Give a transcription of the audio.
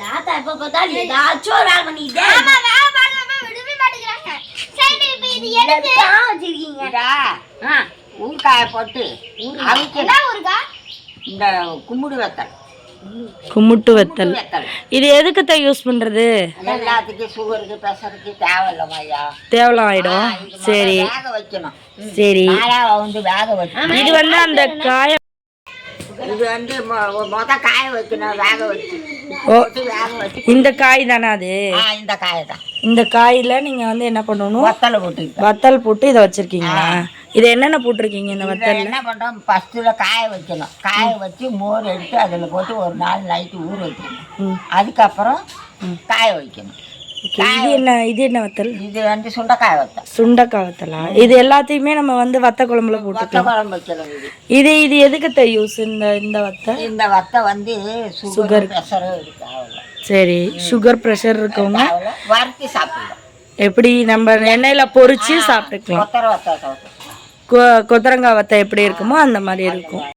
தாத்தா எப்ப பார்த்தாலும் ஏதாச்சும் ஒரு வேலை பண்ணிக்கிட்டே விடவே மாட்டேங்கிறாங்க. சரி இப்ப இது எதுக்கு வச்சிருக்கீங்கடா? ஊறுகாய போட்டு அவிக்கலாம். ஊறுகா இந்த கும்பிடு வத்தல். குமுட்டு வத்தல். இது எதுக்கு யூஸ் பண்றது? எல்லாத்துக்கும் சுகருக்கு பிரஷருக்கு தேவையில்லமாயா, தேவலாம் ஆயிடும். சரி வேக வைக்கணும். சரி வந்து வேக வைக்கணும். இது வந்து அந்த காய இது வந்து மொத காய வைக்கணும். வேக வச்சு வேக வச்சு. இந்த காய் தானே அது? இந்த காயை தான். இந்த காயில நீங்க வந்து என்ன பண்ணணும்? வத்தலை போட்டு வத்தல் போட்டு இதை வச்சிருக்கீங்களா? இது என்னென்ன போட்டிருக்கீங்க இந்த வத்தல்? என்ன பண்றோம், ஃபர்ஸ்ட்ல காய வைக்கணும். காய வச்சு மோர் எடுத்து அதுல போட்டு ஒரு நாள் நைட்டு ஊற வைக்கணும். அதுக்கப்புறம் காய வைக்கணும். இது என்ன வத்தல்? இது வந்து சுண்டைக்காய் வத்தல். சுண்டைக்காய் வத்தலா? இது எல்லாத்தையுமே நம்ம வந்து வத்த குழம்புல போட்டுக்கலாம். குழம்பு வைக்கலாம். இது எதுக்கு யூஸ்? இந்த வத்தை வந்து சுகர் பிரஷர் இருக்கு. சரி, சுகர் பிரஷர் இருக்கவங்க வறுத்து சாப்பிடலாம். எப்படி நம்ம எண்ணெயில பொரிச்சு சாப்பிட்டுக்கலாம். கொத்தர வத்தல் கொத்தரங்காய் வத்தை எப்படி இருக்குமோ அந்த மாதிரி இருக்கும்.